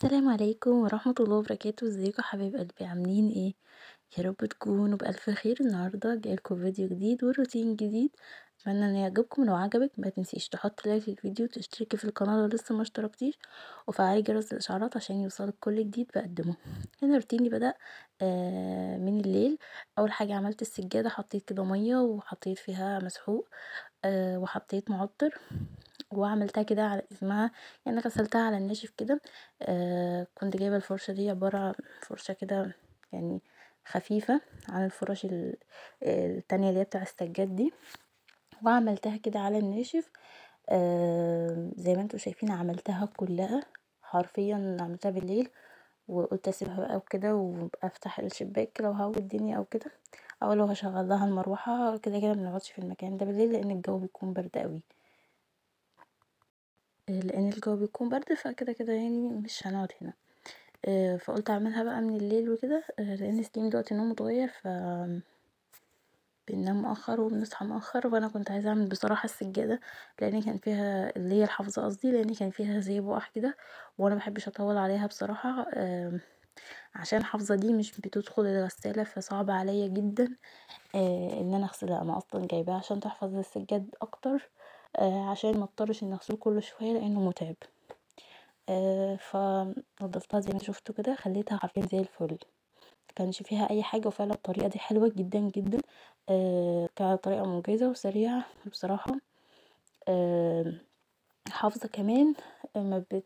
السلام عليكم ورحمة الله وبركاته. ازيكم حبايب قلبي؟ عاملين ايه؟ يا رب تكونوا بألف خير. النهاردة جايلكم فيديو جديد وروتين جديد، اتمنى ان يعجبكم. لو عجبك ما تنسيش تحط لايك للفيديو، تشتركي في القناة لو لسه ما اشتركتيش، وفعلي جرس الاشعارات عشان يوصلك كل جديد بقدمه. هنا روتيني بدأ من الليل. اول حاجة عملت السجادة، حطيت كده مية وحطيت فيها مسحوق وحطيت معطر، وعملتها كده على اسمها، يعني غسلتها على الناشف كده. كنت جايبة الفرشة دي، عبارة عن فرشة كده يعني خفيفة عن الفرش التانية اللي هي بتاع السجاد دي، وعملتها كده على الناشف. زي ما انتوا شايفين عملتها كلها حرفيا، عملتها بالليل وقلت اسيبها بقى وكده، وابقى افتح الشباك لو هوا الدنيا او كده، او لو هشغل لها المروحه. كده كده بنقعدش في المكان ده بالليل لان الجو بيكون برد قوي، لان الجو بيكون برد، فكده كده يعني مش هنقعد هنا. فقلت اعملها بقى من الليل وكده، لان سليم دلوقتي نومه اتغير، بننام مؤخر وبنصحى مؤخر. وانا كنت عايزه اعمل بصراحه السجاده، لان كان فيها اللي هي الحافظه قصدي، لان كان فيها زي بقع كده، وانا مبحبش اطول عليها بصراحه. عشان الحافظه دي مش بتدخل الغساله، فصعب عليا جدا ان انا اغسلها. انا اصلا جايباها عشان تحفظ السجاد اكتر، عشان ما اضطرش ان اغسله كل شويه لانه متعب. فنضفتها زي ما شفتوا كده، خليتها حرفيا زي الفل، مكانش فيها اي حاجه. وفعلا الطريقه دي حلوه جدا جدا، كانت طريقه منجزه وسريعه بصراحه. آه حافظه كمان، ما بت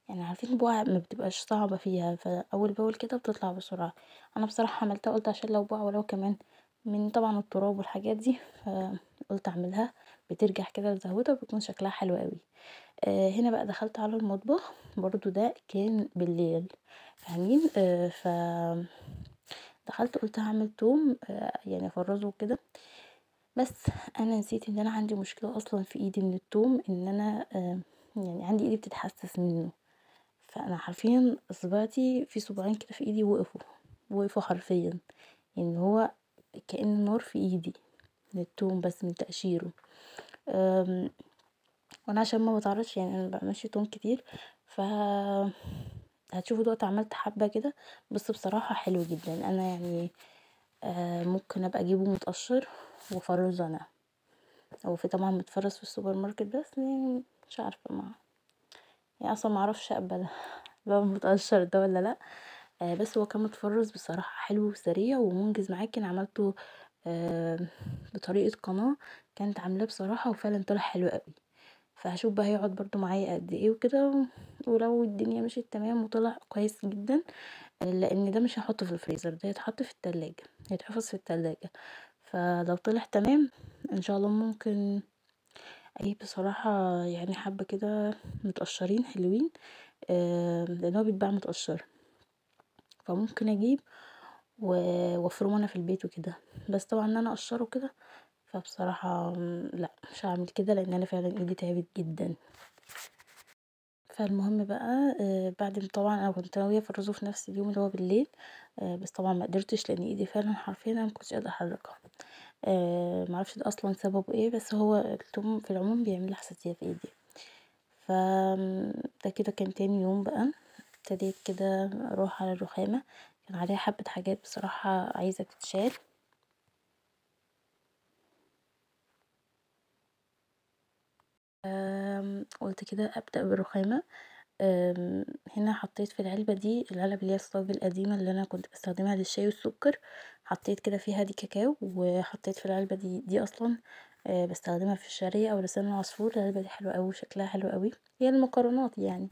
يعني عارفين البقع ما بتبقاش صعبه فيها، فاول باول كده بتطلع بسرعه. انا بصراحه عملتها، قلت عشان لو بقع ولو كمان من طبعا التراب والحاجات دي، فقلت اعملها بترجع كده لزهوتها وبيكون شكلها حلو قوي. هنا بقى دخلت على المطبخ، برضو ده كان بالليل، فاهمين؟ دخلت قلت هعمل توم، يعني افرزه كده. بس انا نسيت ان انا عندي مشكله اصلا في ايدي من التوم، ان انا يعني عندي ايدي بتتحسس منه. فانا حرفيا صباعتي في صباعين كده في ايدي وقفوا حرفيا، يعني هو كأن النار في ايدي من التوم، بس من تقشيره. آمم، وانا عشان ما بتعرضش، يعني انا مبعملش توم كتير، ف هتشوفوا دلوقتي عملت حبة كده. بس بصراحة حلو جدا. انا يعني ممكن ابقى اجيبه متقشر وافرزه انا، هو في طبعا متفرز في السوبر ماركت، بس يعني مش عارفة، ما يعني اصلا معرفش اقبل لو متقشر ده ولا لا. بس هو كان متفرز بصراحة حلو وسريع ومنجز معاكي. انا عملته آه بطريقة قناة كانت عاملاه بصراحة، وفعلا طلع حلو قوي. فهشوف بقى هيقعد برضو معايا قد ايه وكده، ولو الدنيا مشيت تمام وطلع كويس جدا، لان ده مش هحطه في الفريزر، ده هيتحط في التلاجة، هيتحفظ في التلاجة. فلو طلع تمام ان شاء الله ممكن اجيب بصراحة، يعني حبة كده متقشرين حلوين، لان هو بيتباع متقشر، فممكن اجيب وافرمه انا في البيت وكده. بس طبعا ان انا اقشره كده، فبصراحة لا، مش هعمل كده لان انا فعلا ايدي تعبت جدا. فالمهم بقى، بعد ما طبعا انا كنت ناويه افرزه في نفس اليوم اللي هو بالليل، بس طبعا ما قدرتش لان ايدي فعلا حرفيا انا مكنتش قادره احركها. معرفش ده اصلا سببه ايه، بس هو التوم في العموم بيعمل لي حساسيه في ايدي. ف ده كده كان تاني يوم بقى، ابتديت كده اروح على الرخامه، كان عليها حبه حاجات بصراحه عايزه تتشال. قلت كده ابدا بالرخامه. هنا حطيت في العلبة دي، العلب اللي هي الصاج القديمة اللي انا كنت بستخدمها للشاي والسكر، حطيت كده فيها دي كاكاو، وحطيت في العلبة دي اصلا بستخدمها في الشعرية او لسان العصفور. العلبة دي حلوة اوي وشكلها حلو اوي، هي المكرونات يعني.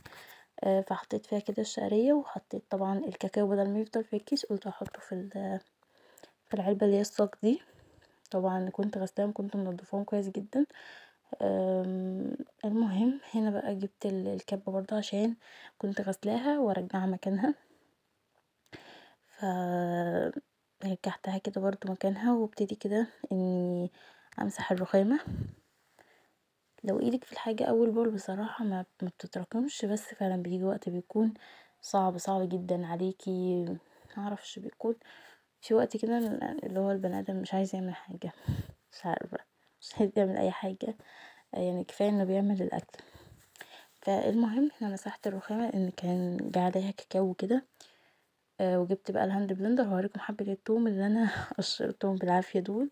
فحطيت فيها كده الشعرية، وحطيت طبعا الكاكاو بدل ما يفضل في الكيس قلت احطه في العلبة اللي هي الصاج دي. طبعا كنت غسلاهم، كنت منضفاهم كويس جدا. المهم هنا بقى جبت الكبة برضه عشان كنت غسلاها وارجعها مكانها، ف رجعتها كده برضه مكانها، وابتدي كده اني امسح الرخامة. لو ايدك في الحاجة اول باول بصراحة ما بتتراكمش، بس فعلا بيجي وقت بيكون صعب جدا عليكي، معرفش، بيكون في وقت كده اللي هو البني ادم مش عايز يعمل حاجة، مش عارفة، مش عايز يعمل اي حاجة، يعني كفاية انه بيعمل الاكل. فالمهم انا مسحت الرخامة لان كان جه عليها كاكاو كده. وجبت بقى الهاند بلندر. هوريكم حبة التوم اللي انا قشرتهم بالعافية دول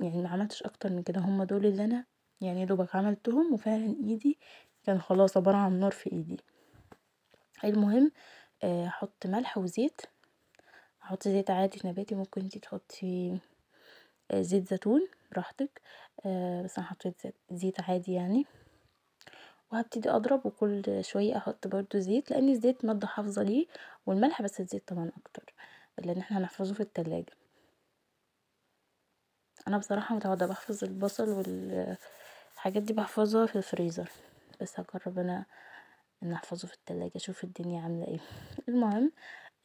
يعني ما عملتش اكتر من كده، هما دول اللي انا يعني دوبك عملتهم، وفعلا ايدي كان خلاص عبارة عن نار في ايدي. المهم احط ملح وزيت، احط زيت عادي نباتي، ممكن انتي تحطي زيت زيتون براحتك، بس انا حطيت زيت عادي يعني. وهبتدي اضرب، وكل شويه احط برضو زيت لان الزيت ماده حافظه ليه، والملح بس الزيت طبعا اكتر لان احنا هنحفظه في التلاجة. انا بصراحه متعوده بحفظ البصل والحاجات دي بحفظها في الفريزر، بس هجرب انا ان احفظه في التلاجة اشوف الدنيا عامله ايه. المهم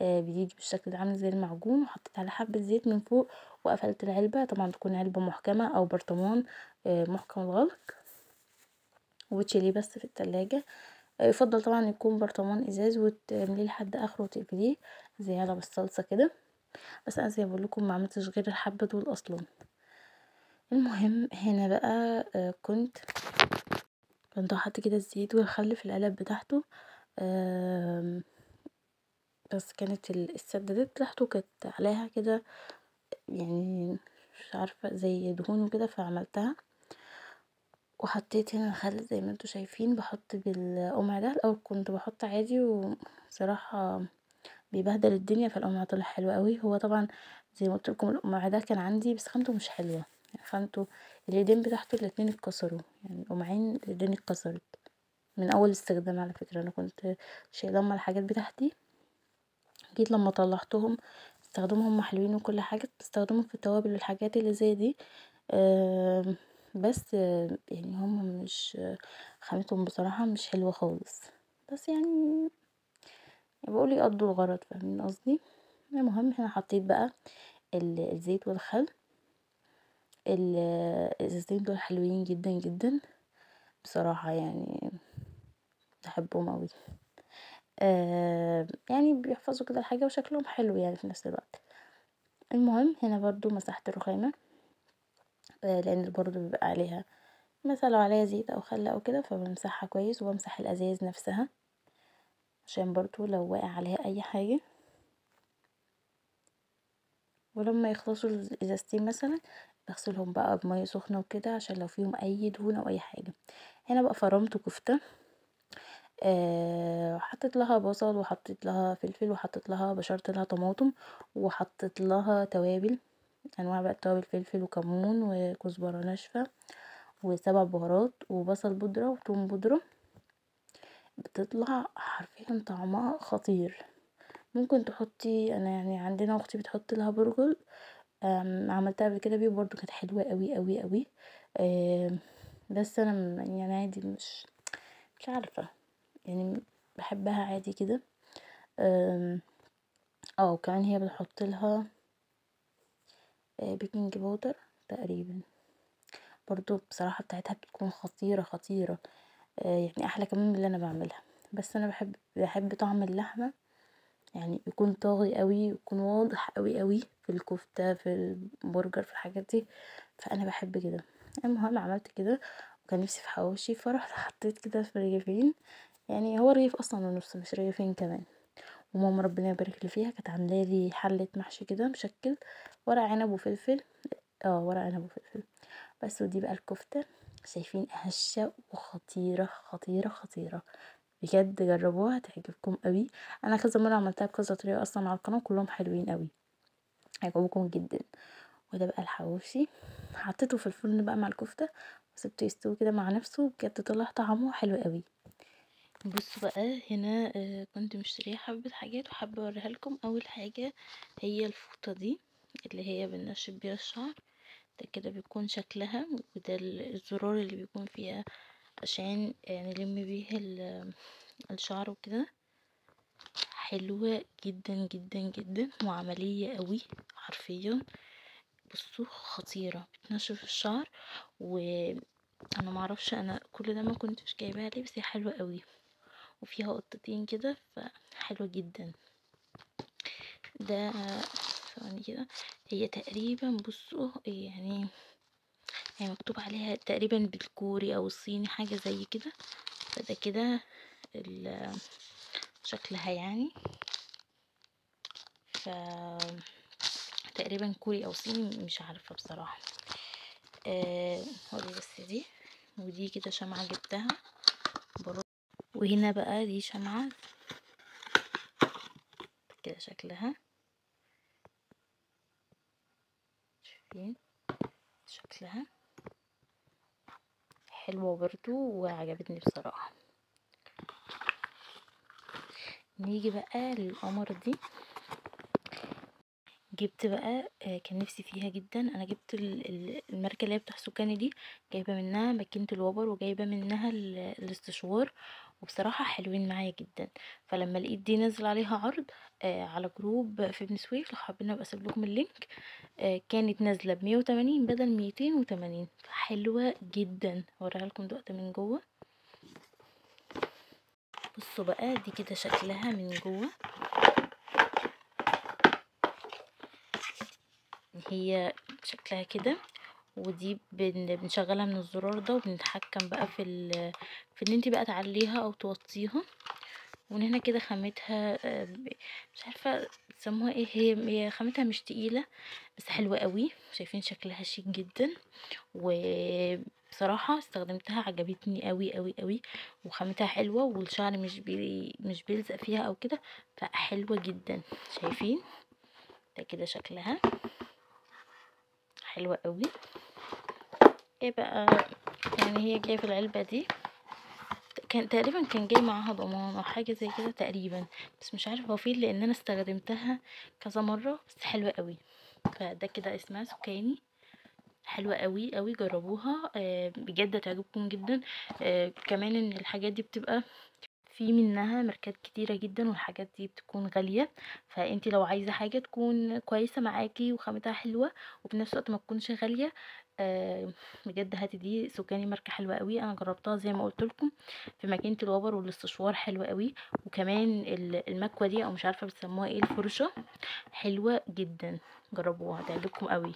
بيجي بالشكل ده عامل زي المعجون، وحطيت على حبه زيت من فوق، وقفلت العلبه. طبعا تكون علبه محكمه او برطمان محكم الغلق، وتشيليه بس في التلاجة. يفضل طبعا يكون برطمان ازاز، وتمليه لحد اخره وتقفليه زي علب الصلصه كده. بس انا زي ما بقولكم ما عملتش غير الحبه دول اصلا. المهم هنا بقى كنت حاطه كده الزيت والخل في العلب بتاعته. بس كانت السدادات بتاعته كانت عليها كده يعني مش عارفه زي دهون وكده، فعملتها وحطيت هنا الخل زي ما انتوا شايفين. بحط بالقمع ده الاول كنت بحط عادي، وبصراحه بيبهدل الدنيا، فالقمع طلع حلو قوي. هو طبعا زي ما قلت لكم القمع ده كان عندي بس خامته مش حلوه، يعني خامته الايدين بتاعته الاتنين اتكسروا، يعني القمعين الايدين اتكسرت من اول استخدام. على فكره انا كنت شايله لما الحاجات بتاعتي، جيت لما طلعتهم استخدمهم حلوين وكل حاجه، بستخدمهم في التوابل والحاجات اللي زي دي. بس يعني هم مش خامتهم بصراحه مش حلوه خالص، بس يعني بقول يقضوا الغرض، فاهمين قصدي. المهم هنا حطيت بقى الزيت والخل. الازازتين دول حلوين جدا جدا بصراحة، يعني بحبهم اوي. يعني بيحفظوا كده الحاجة وشكلهم حلو يعني في نفس الوقت. المهم هنا برضو مسحت الرخامة، لان برضو بيبقى عليها مثلا لو عليها زيت او خل او كده، فبمسحها كويس وبمسح الازاز نفسها عشان برضو لو واقع عليها اي حاجة. ولما يخلصوا الازازتين مثلا بغسلهم بقى بمية سخنة وكده عشان لو فيهم اي دهون او اي حاجة. هنا بقى فرمت كفتة، حطيت لها بصل وحطيت لها فلفل وحطيت لها بشرت لها طماطم، وحطيت لها توابل انواع بقى التوابل، فلفل وكمون وكزبرة ناشفة وسبع بهارات وبصل بودرة وثوم بودرة. بتطلع حرفيا طعمها خطير. ممكن تحطي، انا يعني عندنا اختي بتحط لها برغل، عملتها قبل كده بيه برضو كانت حلوة قوي قوي قوي. بس انا يعني عادي مش عارفة يعني بحبها عادي كده. وكمان هي بتحط لها بيكنج باودر تقريبا، برضو بصراحة بتاعتها بتكون خطيرة خطيرة، يعني احلى كمان من اللي انا بعملها. بس انا بحب طعم اللحمة يعني يكون طاغي قوي، يكون واضح قوي قوي في الكفتة في البرجر في الحاجات دي، فانا بحب كده. المهم عملت كده وكان نفسي في حواوشي، فرحت حطيت كده في رغيفين، يعني هو رغيف اصلا ونص مش رغيفين كمان. وماما ربنا يبارك لي فيها كانت عامله لي حله محشي كده مشكل، ورق عنب وفلفل. ورق عنب وفلفل بس. ودي بقى الكفته، شايفين هشه وخطيره خطيره خطيره، بجد جربوها هتعجبكم قوي. انا كذا مره عملتها بكذا طريقه اصلا على القناه، كلهم حلوين قوي هيعجبكم جدا. وده بقى الحواوشي، حطيته في الفرن بقى مع الكفته وسبته يستوي كده مع نفسه، بجد طلع طعمه حلو قوي. بصوا بقى هنا كنت مشتريه حبة حاجات وحابة اوريها لكم. اول حاجة هي الفوطة دي اللي هي بننشف بيها الشعر، ده كده بيكون شكلها، وده الزرار اللي بيكون فيها عشان نلم بيه الشعر وكده. حلوة جدا جدا جدا وعملية قوي حرفيا. بصوا خطيرة، بتنشف الشعر، وانا معرفش انا كل ده ما كنتش جايباها ليه، بس هي حلوة قوي وفيها قطتين كده فحلوة جدا. ده ثواني كده، هي تقريبا بصوا يعني هي مكتوب عليها تقريبا بالكوري او الصيني حاجة زي كده. فده كده شكلها يعني. ف تقريبا كوري او صيني مش عارفة بصراحة. ودي بس دي، ودي كده شمعة جبتها برضه. وهنا بقى دي شمعة كده شكلها، شايفين شكلها حلوة برضو وعجبتني بصراحة. نيجي بقى للقمر دي. جبت بقى كان نفسي فيها جدا. انا جبت الماركه اللي هي بتاع سكاني دي، جايبه منها ماكينه الوبر وجايبه منها الاستشوار، وبصراحه حلوين معايا جدا. فلما لقيت دي نزل عليها عرض على جروب في بني سويف، لو حابين ابقى اسيب لكم اللينك، كانت نازله ب180 بدل 280، فحلوه جدا. هوريها لكم دلوقتي من جوه. بصوا بقى دي كده شكلها من جوه. هي شكلها كده، ودي بنشغلها من الزرار ده، وبنتحكم بقى في ان انتي بقى تعليها او توطيها. ومن هنا كده خامتها مش عارفه بتسموها ايه، هي خامتها مش تقيله بس حلوه قوي. شايفين شكلها شيك جدا، وبصراحه استخدمتها عجبتني قوي قوي قوي، وخامتها حلوه، والشعر مش بيلزق فيها او كده، فحلوه جدا. شايفين ده كده شكلها حلوه قوي. ايه بقى يعني، هي جايه في العلبه دي، كان تقريبا كان جاي معاها ضمان او حاجه زي كده تقريبا، بس مش عارفه هو فين، لان انا استخدمتها كذا مره بس حلوه قوي. فده كده اسمها سكاني، حلوه قوي قوي، جربوها بجد هتعجبكم جدا. كمان ان الحاجات دي بتبقى في منها ماركات كتيرة جدا، والحاجات دي بتكون غالية. فانتي لو عايزة حاجة تكون كويسة معاكي وخامتها حلوة وفي نفس الوقت ما تكونش غالية، بجد هاتي دي. سوكاني ماركة حلوة قوي، انا جربتها زي ما قلت لكم في ماكينة الوبر والاستشوار، حلوة قوي. وكمان المكوة دي او مش عارفة بتسموها ايه، الفرشة، حلوة جدا. جربوها هتعجبكم قوي.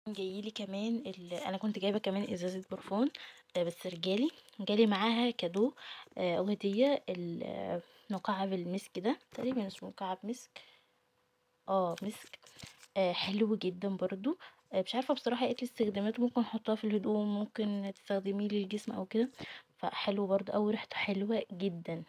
جايلي كمان انا كنت جايبه كمان ازازه برفان بس جالي معاها كادو او هديه مكعب المسك ده، تقريبا اسمه مكعب مسك، مسك. حلو جدا برضو. مش عارفه بصراحه ايه الاستخدامات، ممكن احطها في الهدوم، ممكن تستخدميه للجسم او كده، فحلو برضو، او ريحته حلوه جدا.